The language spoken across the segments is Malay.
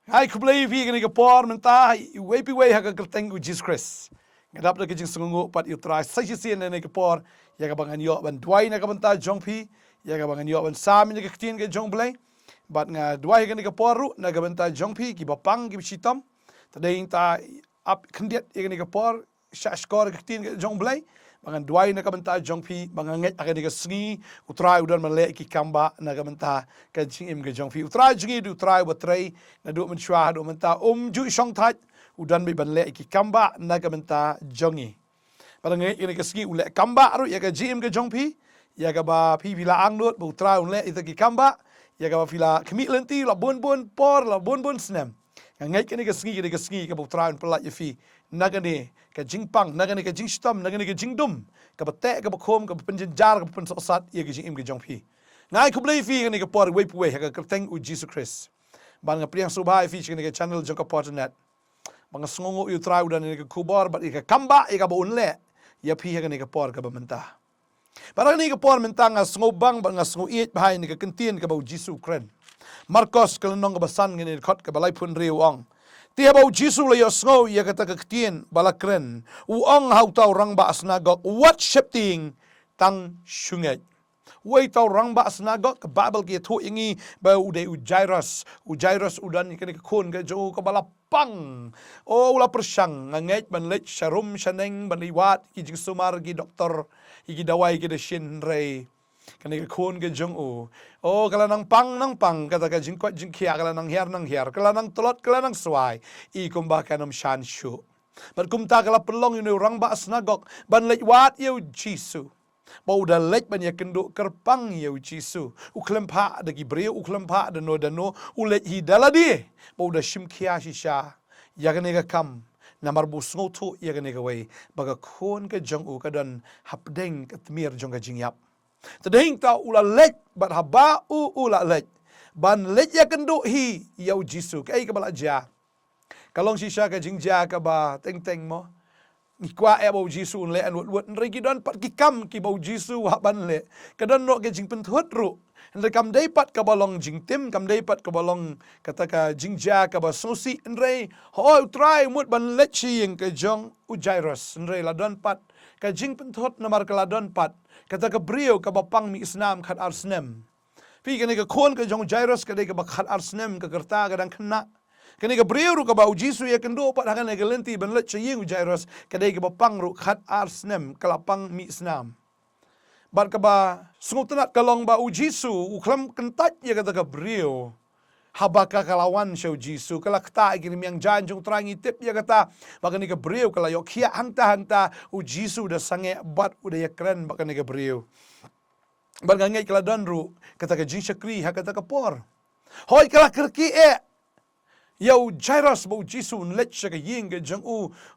Hai kublai vi gani kapor menta we pi we haga kerteng u Jesus Christ. Ngadap na kijing sungungu pat yutra sa sien na kapor ya ka bangan yo ban dwai na ka banta jong pi ya ka bangan yo ban sam ni ka ktin ke jong blai. Bat nga dwai gani kapor ru na ka banta jong pi ki bapang ki sitom. Tadeng ta ap kendiat ya gani kapor sha skor ka ktin ke jong blai. Bangan dwai na ka banta jong pi bangan nget akan ka sngi utrai udan male ki kamba na ka banta ka jing im ke jong pi utrai jingi du utrai batrai na du men shwa du menta ju shong thaj udan bi ban le ki kamba na ka banta jongi bangan nget ini ka sngi ule kamba ru ya ka jim ke jong pi ya ka ba pi bila ang lut bu utrai ule ita ki kamba ya ka ba fila kemi lenti la bon por la bon snem ngai kini ka sngi ka bu utrai pelat ya fi nagani ka jingpang nagani ka jingstom nagani ka jingdum ka bate ka bakhom ka penjenjar ka pensosat ye ka jingim ka jongpi ngai ku blai fi ni ka por we pu we ka teng u Jesus Christ ban nga priang subhai fi ni ka channel jong ka portnet bang sngongo yu trai udan ni ka kubor bat ka kamba ka ba unle ya pi ka ni ka por ka ba menta barang ni ka por menta nga snobang ba nga sngo it bahai ni ka kentin ka ba Jesus Christ Marcos kalanong ka basan ngini khot ka balai pun riwang Tia bau Jisu le yosngo ya kata ketien balakren uang hau tau rang ba asnagok what shifting tang shungai wei tau rang ba asnagok ke babel ki thu ingi ba ude ujairos udan ikani khon ke jo ka balapang o ula persang nganget ban lech sharum shaneng ban liwat ki jingsumar ki doktor ki dawai ki de shin rei kani khon ke jong o kala nang pang kata ka jingkwat jingkhia kala nang hiar kala nang tolot kala nang swai I kumba kanam shan shu bat kumta kala pelong yu rang ba snagok ban lech wat yu jisu bau da lech ban ya kendo kerpang yu jisu uklempa da gibreu uklempa da no ulet hi daladi bau da shimkhia shisha ya kani ka kam namar bu sngotu ya kani ka wei baga khon ka jong ka dan hapdeng ka tmir jong ka jingyap Tadeng ta ula lech bat haba ula lech ban lech ya kendo hi yau jisu kai ka bala ja kalong shisha ka jingja ka ba teng mo ikwa e bau jisu le an wot regi don pat ki kam ki bau jisu ha ban le ka don no ke jing pen thut ru ndre kam dei pat ka balong jing tim kam dei pat ka balong kata ka jingja ka ba sosi ndre ho try mut ban lech ying ka jong ujairos ndre la don pat ka jing pen thut namar ka la don pat kata ka brio ka bapang mi isnam khat arsnem pi kani ka khon ka jong jairos ka dei ka bakhat arsnem ka kerta ka dang khna kani ka brio ru ka ba ujisu ya kendo pat hakan ka lenti ban let chaying jairos ka dei ka bapang ru khat arsnem ka lapang mi isnam bar ka ba sungutanat ka long ba ujisu uklam kentat ya kata ka brio habaka kalawan show jisu kala kta ikirim yang jan jong trangi tip ya kata bakani ka brio kala yok khia hangta u jisu da sange bat uda ya kren bakani ka brio bangangai kala donru kata ka jinshakri ha kata ka por hoi kala kerki yau jairos bau jisu lech ka ying ke jong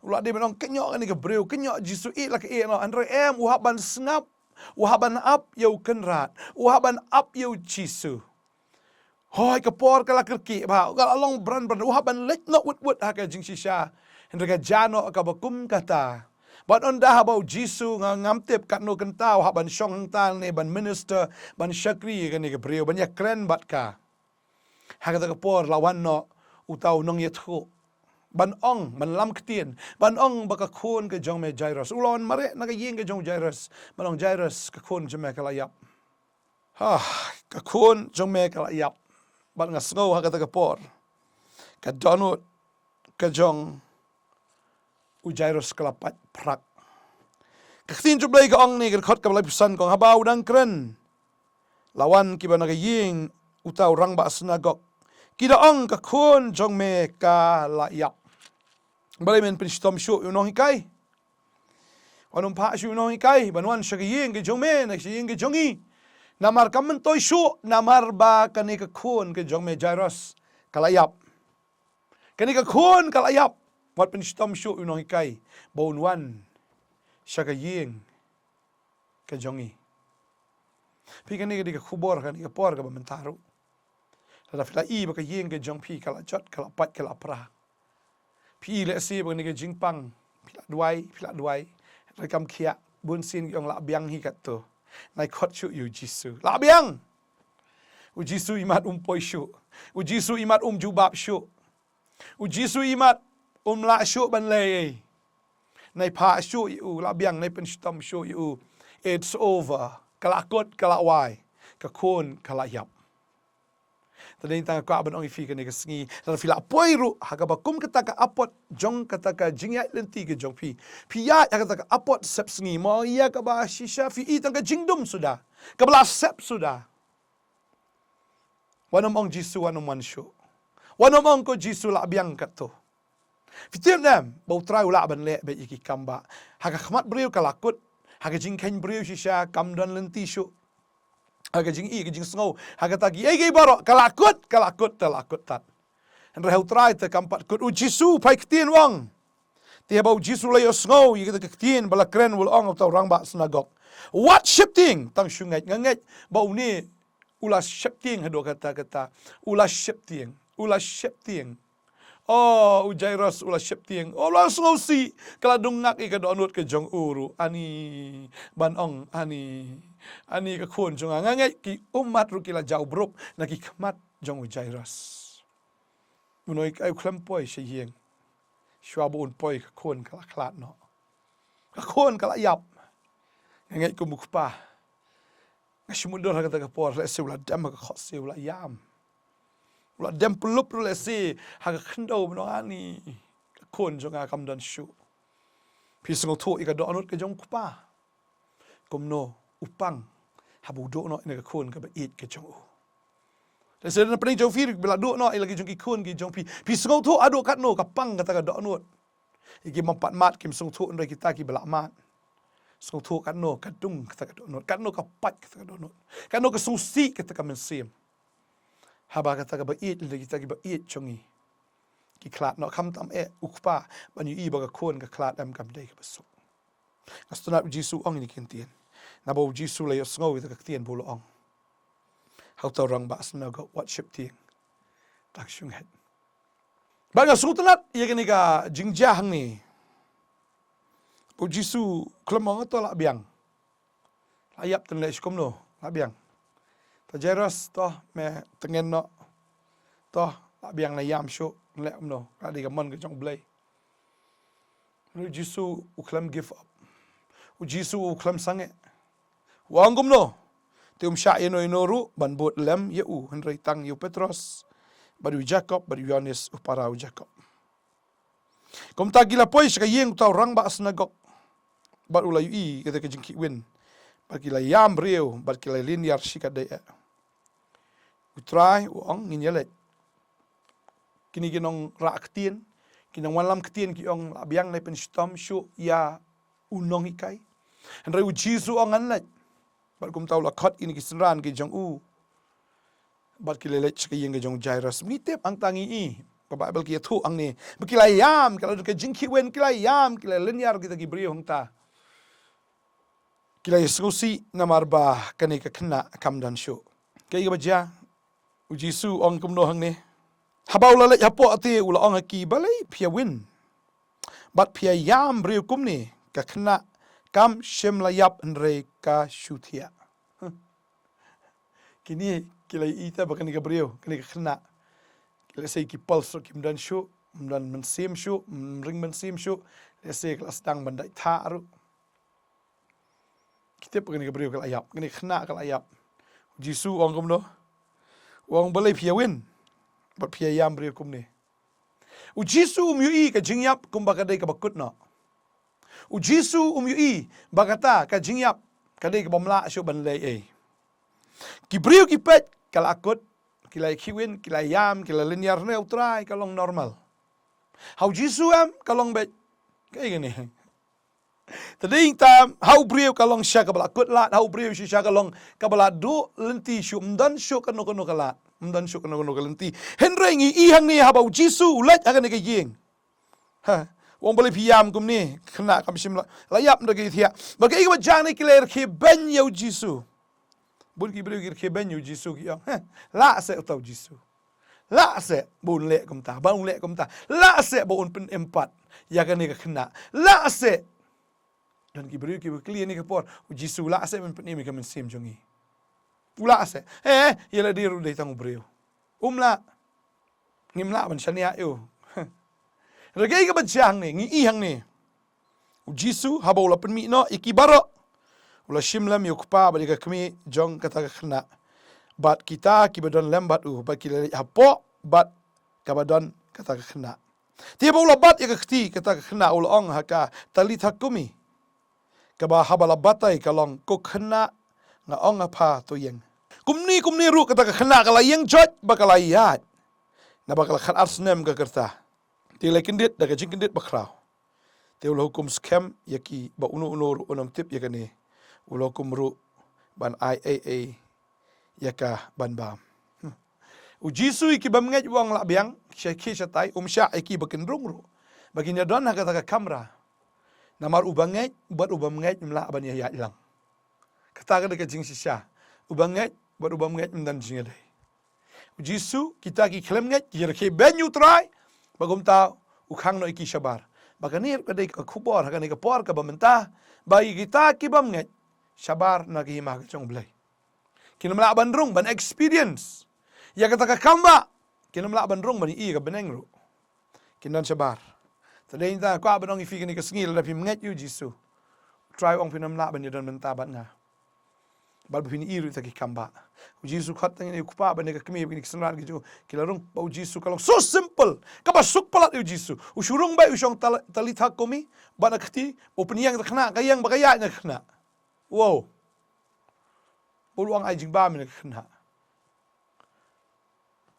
ula de menong kenyo ni ka brio kenyo jisu la ka no andre u haban snap u haban up yau kenrat u haban up yau jisu Hoi kapor kala kerki ba kala long bran uhaban lech no wut ha ka jing shisha hendra ka jano ka bakum kata ban onda ha bau jisu ngam tip kat no kentau haban shong tal ne ban minister ban shakri ka ni ka brio ban ya kren bat ka ha ka kapor lawan no utau nong ye thu ban ong ban lam ktien ban ong baka khon ka jong me jairos ulon mare na ka ying ka jong jairos malong jairos ka khon jome kala yap ka khon jong me kala yap bat nga snow ha kata kapor ka donut ka jong ujairos kalapat prak kaktin jublay ka ong ni khot ka balay pisan kong habaw dang kren lawan kiba nagaying utaw rang ba asnagok kida ong ka khon jong me ka layap balay men pinstom shu yunong hikay wanong pa shu yunong hikay banwan siya kaying ka jong me nagsiying ka jongi namar kamen toy shu namar ba kani ka khon ke jong me jairos kalayap kani ka khon kalayap wat pen stom shu unong ikai bon wan syaga ying ka jongi pi kani ka khubor kani ka por ka mentaru tada fila I ba ka ying ka jong pi kala jot kala pat kala pra pi le si ba ni ka jingpang pila duai rekam khia bun sin yong la biang hi kat tu nai khot shu yu jisu la biang u jisu imat poi shu u jisu imat jubab shu Jisu imat la syuk ban lei. Nai pa syuk yu la biang nai pen stom syuk yu. It's over. Kalakot kalawai. Kakon kalayap. Tadi tang ka ban ong ifi kan ke sengi. Dan fila poiru hagabakum kataka apot jong kataka jingya lenti ke jong pi. Pia ya kataka apot sep sengi mo ya ka ba shisha fi itang ka jingdum sudah. Kabla sep sudah. Wanom ong Jisu wanom wan syuk. Wanom ong ko Jisu la biang kato. Fitiam nam bau trai ula ban le be iki kamba. Haga khmat beriu kalakut. Haga jingken beriu shisha kamdan lenti syuk. Haga jing i ke jing sngau haga tagi ai baro kalakut talakut tat henre hau trai te kampat kut Jisu pai ktien wang dia bau Jisu le yo sngau i ke ktien bala kren wul ong tau rang ba snagok what shifting tang shungai ngangai bau ni ula shifting hado kata ula shifting oh Jairus ula shifting oh la sngau si kala dungak i ke donut ke jong uru ani ban ong ani ka khon jonga ngangai ki umat ru kila jau bruk na ki khmat jong Jairus munoi kai klempoi she yeng shwabun poi ka khon kala klat no ka khon kala yap ngangai ku mukpa ngashmundor ka ta ka por le se ula dam ka khos se ula yam ula dam pulup le se ha ka khndo no ani ka khon jonga kam don shu pisngo tho i ka do anut ka jong kupa komno upang habu do no ina khon ka ba it ke jong u le se na pring jong fi bela do no lagi jong ki khon ki jong pi sngau tho ado kat no ka pang ka ta ka do no iki mampat mat kim sung tho ndai kita ki bela mat sung tho kat no ka dung ka ta ka do no kat no ka pat ka ta ka do no kat no ka sung si ka ta ka men sim haba ka ta ka ba it le kita ki ba it chongi ki klat no kham tam ukpa ban yu i ba ka khon ka klat am kam dei ka basu Astuna Jisu ong ini kentien. Nabo Jisu le yosngo ita kaktien bulu ong. Hau tau rang ba asna go wat ship tieng. Tak syung het. Baga sutanat iya kini ka jingjah ni. Bo Jisu klemong to la biang. Ayap ten le shkom no la biang. Ta Jairus to me tengen no. To la biang na yam sho le no. Kadi ka mon ka jong blai. Jisu uklam give up. Jisu uklam sange. Wangum no. Tium sya ino inoru ban bot lem ye henry tang yu Petros. Badu Jacob, badu Yohanes uparau Jacob. Kom ta gila poi ska yeng tau rang ba snagok. Bad ula yu i kata ke jingki win. Bad kila yam riu, bad kila linear shika de. Utrai uang nginyelet. Kini kinong ra ktien, kinong walam ktien ki ong abiang na pen stom shu ya unong ikai. Henry Jisu ong anlet. Bad kum tau la khot ini ki senran ki jong u. Bad kilelet ke yeng ke jong Jairus. Mitep ang tangi i. Ka Bible ki thu ang ni. Bekila yam kalau ke jingki wen kila yam kila linear kita ki bri hong ta. Kila yesusi namarba kani ka kena kam dan shu. Ke ga baja Jisu ong kum no hang ni. Habau la le hapo ati ula ong ki balai pia win. Bad pia yam bri kum ni ka kena kam shem la yap nre ka shutia. Kini kila ita bakan ka brio kini ka kena. Kila say ki pulse kim dan shu, dan mensim shu, ring mensim shu. Kila say kelas dang bandai taru. Kita bakan ka brio kala yap, kini kena kala yap. Jisu ong kum no. Wong balai pia win. Bat pia yam brio kum ni. Jisu umyui ka jingyap kum bakadai ka bakut no. Jisu umyui bakata ka jingyap kadai ka bamla shu ban lei Kibriu kipet kala akut kila kiwin kila yam kila linear neutral kalong normal. Hau Jisu am kalong bet kayak gini. Tadi tam hau briu kalong sya kabala akut lat hau briu sya kalong kabala do lenti syu mdan syu kanu kala mdan syu kanu lenti. Henry ngi ihang ni habau Jisu ulat akan ni kayeng. Ha wong boleh piam kum ni kena kam sim layap ndak thia. Bagai ka jang ni killer ke ben yau Jisu. Bun ki beri ke ben yu Jisu ki yang. La se tau Jisu. La se bun le kum ta, bun le kum ta. La se bun pen empat. Ya kan ni ka kena. La se dan ki beri ki clear ni ka por. Jisu la se pen ni mi ka men sim jongi. Ula se. Yela diru dei tang beri. Umla. Ngimla ban shania yo. Ragai ka bajang ni, ngi ihang ni. Jisu haba ula penmi no iki baro. Ula shimlam yukpa badi ka kami jong kata ka kena. Bat kita kibadon lembat bat kila hapo bat kabadon kata ka kena. Tiba ula bat ya keti kata ka kena ula ong haka talit hakumi. Kaba habala batai kalong ko kena nga ong apa to yang. Kumni ru kata ka kena kala yang jot bakala yat. Na bakala khat arsnem ka kerta. Tila kindit daga jingkindit bakraw. Tila hukum scam yaki ba unu unam tip yakani. Ula hukum ru ban IAA yaka ban bam. Jisu iki bamngej wang la biang syaki syatai sya iki bakin rungru. Baginya don kata ka kamera. Namar ubangej buat ubamngej mla ban ya ilang. Kata ka dekat jing sisya. Ubangej buat ubamngej mendan jing dai. Jisu kita ki klaim ngej kira ke benyu try bagum ta ukhang no iki sabar. Baganir ka dai ka khubor ka ni ka por ka bamenta bagi kita ki bam ngej sabar na ki himah chong blai. Kinamla bandrung ban experience. Ya kata ka kamba kinamla bandrung ban i ka benengru. Kinan sabar. Tadai ta kwa banong ifi ni ka sngil na pi ngej yu Jisu. Try ong pinamla ban yadan menta bat nga. Bal bini iru taki kamba. Jisu khat ni kupa ban ka kemi ni kisnal gi jo kilarung bau Jisu kalong so simple. Kaba suk palat yu Jisu. Usurung bai usong talita komi ban khti opniang khna kayang bagaya na khna. Wow. Puluang ai jing ba min khna.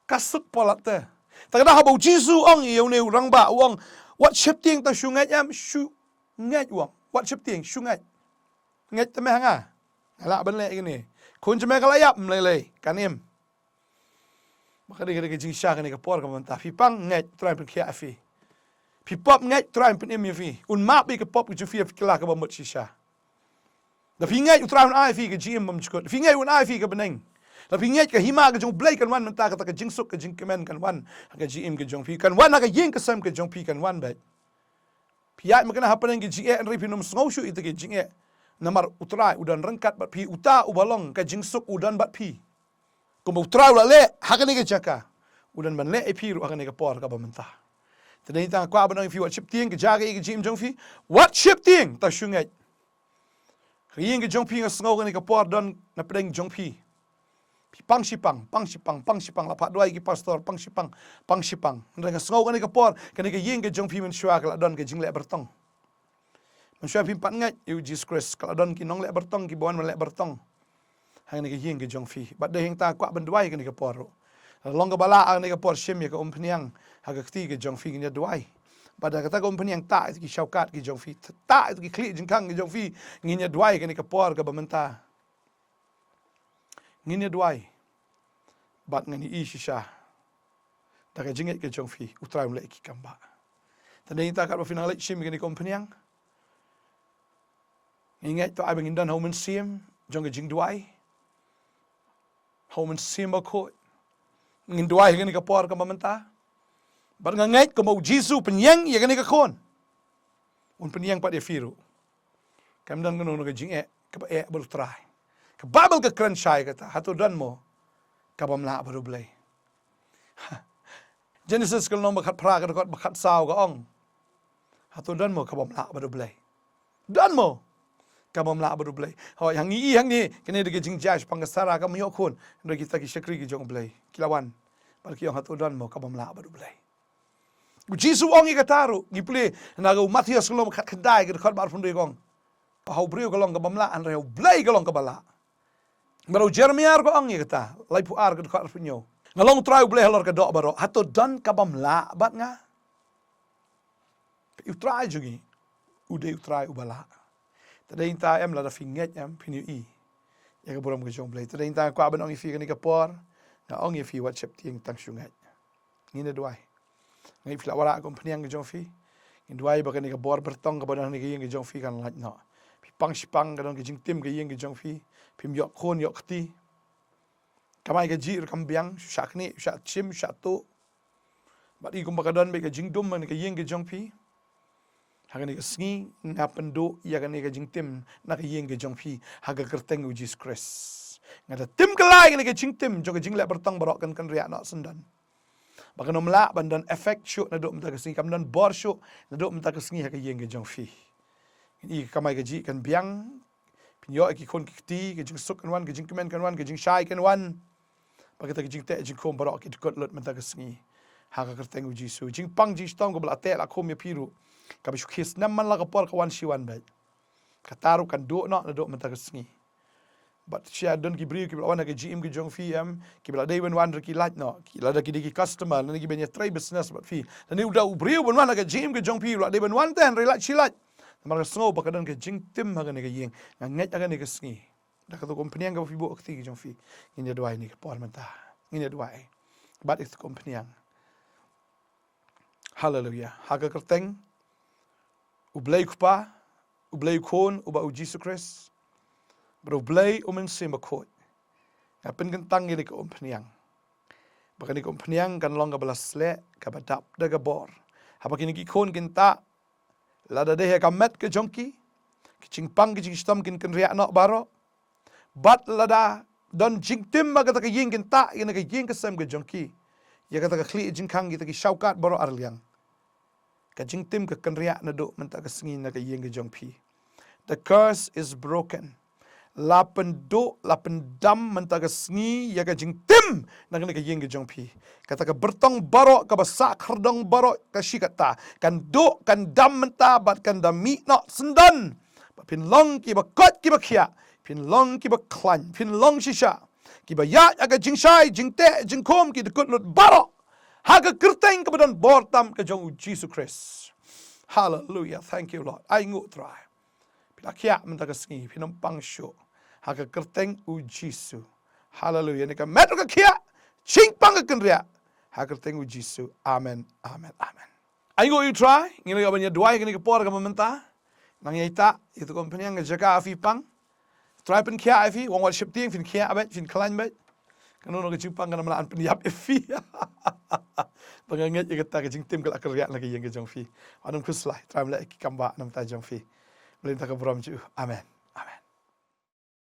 Kasuk palat te. Takada ha bau Jisu ong yu ne urang ba wong what shifting ta shungai am shu ngai wong. What shifting shungai. Ngai te me hanga. Ala ban le gini. Kun jeme kalayap mlele kanim. Maka dia kata jing sya kan ka por ka manta. Pi pang ngai try pen kia afi. Pi pop ngai try pen im fi. Un map bi ka pop ku fi kila ka bamut shisha. Da pi ngai try un ai fi ka jim bam chukot. Fi ngai un ai fi ka beneng. Da pi ngai ka hima ka jong blai kan wan manta ka jing suk ka jing kemen kan wan ka jim ka jong fi kan wan ka ying ka sam ka jong fi kan wan ba. Pi ya makana hapen ka jing e ri pinum sngo shu itu ka jing e. Namar utrai udan rengkat bat pi uta ubalong ka jingsuk udan bat pi. Kumba utrai ula le hakani ka jaka. Udan ban le pi ru hakani ka por ka bamenta. Tadai ta kwa banang fi wat shifting ka jaga ka jim jong fi. What shifting ta shungai. Kaying ka jong pi nga sngo ka por don na pedeng jong pi. Pi pang sipang la pat doi ki pastor pang sipang. Nga sngo ka por ka ying ka jong pi men shwa ka don ka jing le bertong. Manusia pimpat ngat you Jesus Christ kalau don kinong lek bertong ki bawan lek bertong hang ni yeng ke jong fi bat de hing ta kwa benduai ke ni ke por long ke bala ang ni ke por shim ye ke peniang ha ke ti ke jong fi ni duai pada kata ke peniang ta ki syaukat ki jong fi ta ki kli jingkang ki jong fi nginya duai ke ni ke por ke bamenta nginya duai bat ngani i shisha ta ke jinget ke jong fi utrai lek ki kamba tadai ta kat final lek shim ke ni peniang ingat tu abang indan haumen sim jong ke jing duai haumen sim ba ko ngin duai ke ni ka por ka mamenta bar ngangai ko mau Jisu penyang ya ke ni ka kon un penyang pat dia firu kam dan ngono ke jing ka ba baru try ka babel ka kran shai kata hatu dan mo ka bamla baru blai Genesis kal nomba khat pra ka khat sao ka ong hatu dan mo ka bamla baru blai dan mo kabam la baru blai ho yang i yang ni kene de jing jash pangasara ka myo khun ndo kita ki shakri ki jong blai kilawan par ki hatu dan mo kabam la baru blai Jisu ong i kataru gi ple na go Matius lom khat khandai ki khat bar fun de gong hau brio ka long kabam la an reu blai ka long ka bala baro Jeremiah ko ong i kata lai pu ar ka khat funyo ngalong trai blai halor ka do baro hatu dan kabam la bat nga u trai jugi ude u trai u bala tadai ta em la da finget em pinu i ya ka boram ke jong blai tadai ta kwa ban ong i fi ka ni ka por na ong i fi wat chep tieng tang shungai ni na duai ngai fla wala ko pniang ke jong fi in duai ba ka ni ka bor bertong ka ban ni ke yeng ke jong fi kan lat no pi pang sipang ka dong ke jing tim ke yeng ke jong fi pim yok khon yok khti kamai ke ji kam biang shak ni sha chim sha to ba i kum ba ka don be ke jing dum man ke yeng ke jong fi Hagan ka sngi na pendo ya kan ka jing tim na ka yeng ke jong fi haga kerteng u Jesus Christ ngada tim ka lai ka jing tim jong ka jing le bertang barok kan ria na sendan Baka nomla bandan efek syuk na dok menta kesengi kam dan bor syuk na dok menta kesengi ha ka yeng ke jong fi. Ini kamai ke ji kan biang pinyo ki kon ki ti ke jing suk kan wan ke jing kemen kan wan ke jing shai kan wan. Baka ta ke jing te jing kom barok ki kot lot menta kesengi. Ha ka kerteng uji su jing pang jing stong ko bla te la kom ya piru. Ka bisu kis nam man la ka por ka wan shi wan bai. Ka taru kan dok na dok menta kesengi. But share don ki bri ki bla wan ke GM ki jong fi am ki bla day wan wan ki lat no ki la da ki di customer na ki benya try business but fi na ni uda bri wan wan ke GM ki jong fi la day wan wan ten relat shi lat mar sngo ba ka don ke jing tim ha ne ke yeng na nget ga ne ke sngi da ka to company ga fi bo ki jong fi ni dwai ni ke por menta ni dwai but it's company hallelujah ha ka kerteng u blai kupa u blai kon u ba u Jesus Christ bro blai o men sim bakot apen kan tang ni ke ompniang baka ni ompniang kan long ga balas le ka badap da ga bor ha baki ni kon kin ta la da de ka met ke jonki ki ching pang ki ching stam kin kan ria no baro bat la da don jing tim ma ga ta ying kin ta yin ga ying ka sam ke jonki ya ga ta kli jing kang ki ta ki shaukat baro arliang ka jing tim ka kan ria na do men ta ka singi na ka ying ke jongpi. The curse is broken. Lapan dam mentaga sngi ya ka jing tim nang ne ka yeng jong pi kata ka bertong baro ka basak herdong baro ka shikata kan do kan dam menta bat kan dam mi no sendan pin long ki ba kot ki ba khia pin long ki ba klan pin long shisha ki ba ya ka jing shai jing te jing kom ki de kot lut baro ha ka kerteng ka badon bortam ka jong Jesus Christ. Hallelujah, thank you Lord. I ngut try pila khia mentaga sngi pinom pang sho ha ka kerteng u Jisu. Hallelujah. Ni ka metro ka kia ching pang ka kenria ha kerteng u Jisu. Amen. Amen. Amen. Ayo you try ngini ka banya duai ngini ka por ka mamenta nang yaita itu company ang jaga afi pang try pen kia afi wong worship ting fin kia abet fin klan bet kanu ka ching pang kana malaan pen yap afi panganget ya kata ka ching tim ka kerja lagi yang ka jong fi anum kuslai try mla ki kamba nam ta jong fi melintah ka brom ju. Amen.